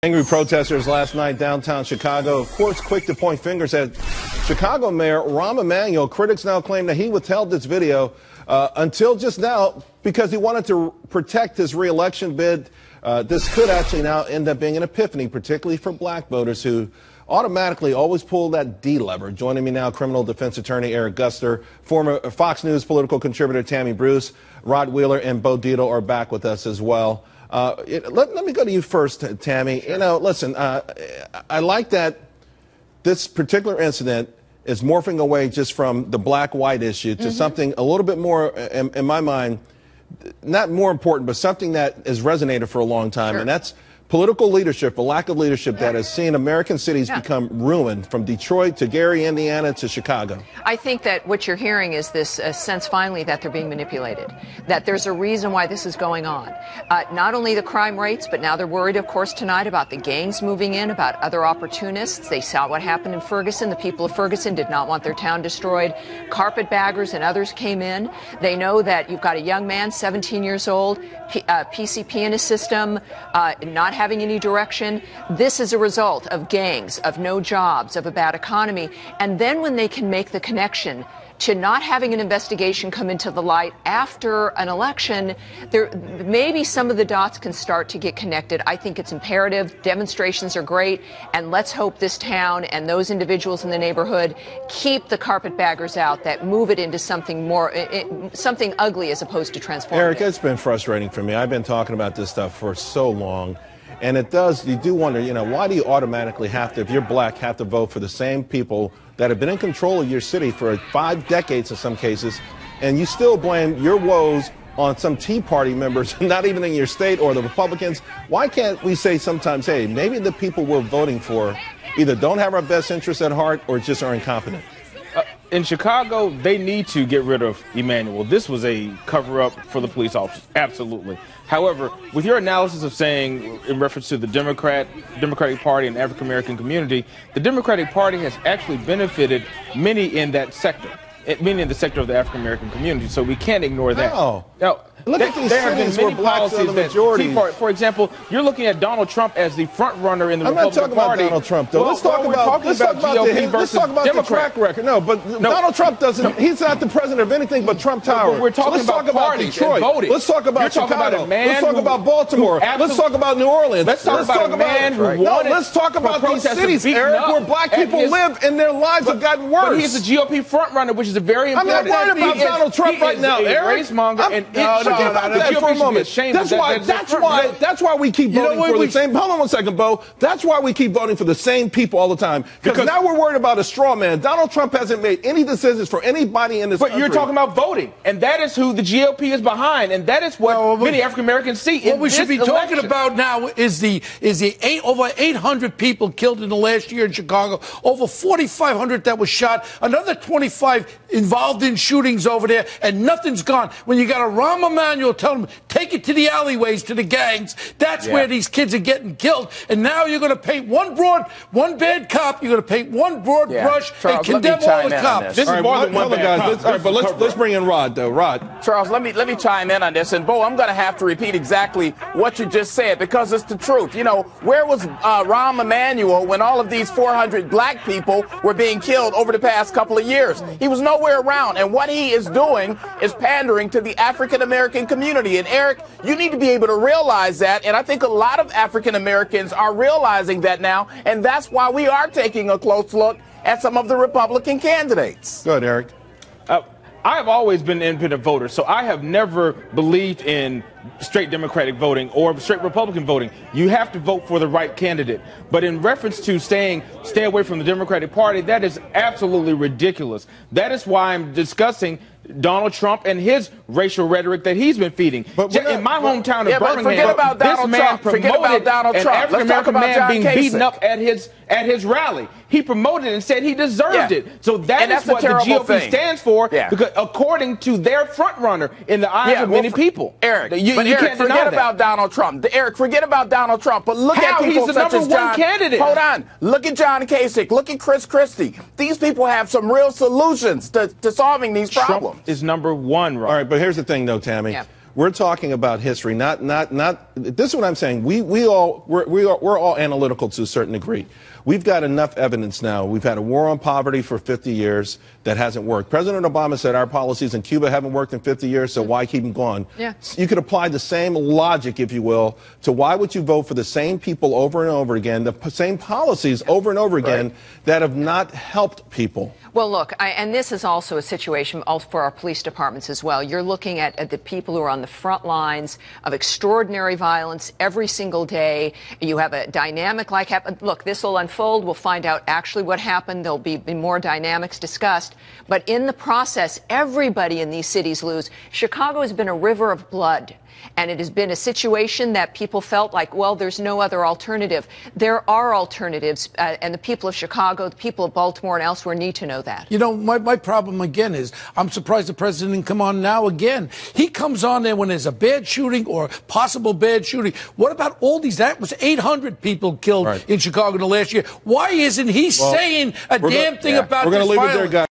Angry protesters last night downtown Chicago, of course, quick to point fingers at Chicago Mayor Rahm Emanuel. Critics now claim that he withheld this video until just now because he wanted to protect his re-election bid. This could actually now end up being an epiphany, particularly for black voters who automatically always pull that D lever. Joining me now, criminal defense attorney Eric Guster, former Fox News political contributor Tammy Bruce, Rod Wheeler, and Bo Dietl are back with us as well. Let me go to you first, Tammy. Sure. You know, listen, I like that this particular incident is morphing away just from the black-white issue to something a little bit more, in my mind, not more important, but something that has resonated for a long time, and that's political leadership, a lack of leadership that has seen American cities become ruined, from Detroit to Gary, Indiana to Chicago. I think that what you're hearing is this sense finally that they're being manipulated, that there's a reason why this is going on. Not only the crime rates, but now they're worried, of course, tonight about the gangs moving in, about other opportunists. They saw what happened in Ferguson. The people of Ferguson did not want their town destroyed. Carpetbaggers and others came in. They know that you've got a young man, 17 years old, PCP in his system, not having any direction. This is a result of gangs, of no jobs, of a bad economy. And then when they can make the connection to not having an investigation come into the light after an election, maybe some of the dots can start to get connected. I think it's imperative. Demonstrations are great, and let's hope this town and those individuals in the neighborhood keep the carpetbaggers out, that move it into something more, something ugly as opposed to transformative. Eric, it's been frustrating for me. I've been talking about this stuff for so long. And you do wonder, you know, why do you automatically have to, if you're black, have to vote for the same people that have been in control of your city for 5 decades in some cases, and you still blame your woes on some Tea Party members, not even in your state, or the Republicans? Why can't we say sometimes, hey, maybe the people we're voting for either don't have our best interests at heart or just are incompetent? In Chicago, they need to get rid of Emanuel. This was a cover-up for the police officers, absolutely. However, with your analysis of saying, in reference to the Democratic Party and African-American community, the Democratic Party has actually benefited many in that sector, many in the sector of the African-American community, so we can't ignore that. Oh. Now, look at these cities where blacks are the majority. For example, you're looking at Donald Trump as the front runner in the Republican Party. I'm not talking about Donald Trump, though. Let's talk about the track record. No, but Donald Trump doesn't. He's not the president of anything but Trump Tower. But we're talking about Detroit. Let's talk about Chicago. Let's talk about Baltimore. Let's talk about New Orleans. Let's talk about a man who wanted. Let's talk about these cities, Eric, where black people live and their lives have gotten worse. But he's a GOP front runner, which is a very important. I'm not worried about Donald Trump right now, Eric. Race monger, and for a moment. That's why we keep voting for the same. Hold on 1 second, Bo. That's why we keep voting for the same people all the time. Because now we're worried about a straw man. Donald Trump hasn't made any decisions for anybody in this country. But you're talking about voting, and that is who the GOP is behind, and that is what many African Americans see. What we should be talking about now is the over 800 people killed in the last year in Chicago, over 4,500 that was shot, another 25 involved in shootings over there, and nothing's gone. When you got a Rahm Emanuel telling them, take it to the alleyways, to the gangs, that's where these kids are getting killed. And now you're going to paint one bad cop, you're going to paint one broad brush and condemn all the cops. This is more than one bad cop. All right, but let's bring in Rod, though. Rod. Charles, let me chime in on this. And, Bo, I'm going to have to repeat exactly what you just said because it's the truth. You know, where was Rahm Emanuel when all of these 400 black people were being killed over the past couple of years? He was nowhere around. And what he is doing is pandering to the African-American community. And, Eric, you need to be able to realize that. And I think a lot of African-Americans are realizing that now. And that's why we are taking a close look at some of the Republican candidates. Go ahead, Eric. I have always been an independent voter, so I have never believed in straight Democratic voting or straight Republican voting. You have to vote for the right candidate. But in reference to stay away from the Democratic Party, that is absolutely ridiculous. That is why I'm discussing Donald Trump and his racial rhetoric that he's been feeding. In my hometown of Birmingham, this man promoted an African-American man being beaten up at his rally. He promoted and said he deserved it. So that's what the GOP stands for, because according to their front runner in the eyes of many people. Eric, forget about Donald Trump. Eric, forget about Donald Trump. But look at people such as John. Candidate. Hold on. Look at John Kasich. Look at Chris Christie. These people have some real solutions to solving these problems. Trump is number one, right? All right, but here's the thing, though, Tammy. We're talking about history, not. This is what I'm saying. We're all analytical to a certain degree. We've got enough evidence now. We've had a war on poverty for 50 years that hasn't worked. President Obama said our policies in Cuba haven't worked in 50 years, so why keep them going? Yeah. You could apply the same logic, if you will, to why would you vote for the same people over and over again, the same policies over and over again that have not helped people. Well, look, and this is also a situation for our police departments as well. You're looking at the people who are on the front lines of extraordinary violence every single day. You have a dynamic like happened. Look, this will unfold. We'll find out actually what happened. There'll be more dynamics discussed. But in the process, everybody in these cities lose. Chicago has been a river of blood. And it has been a situation that people felt like, well, there's no other alternative. There are alternatives, and the people of Chicago, the people of Baltimore and elsewhere need to know that. You know, my problem again is I'm surprised the president didn't come on now again. He comes on there when there's a bad shooting or possible bad shooting. What about all these? That was 800 people killed in Chicago in the last year. Why isn't he saying a damn thing about this violence? We're going to leave it there, guys.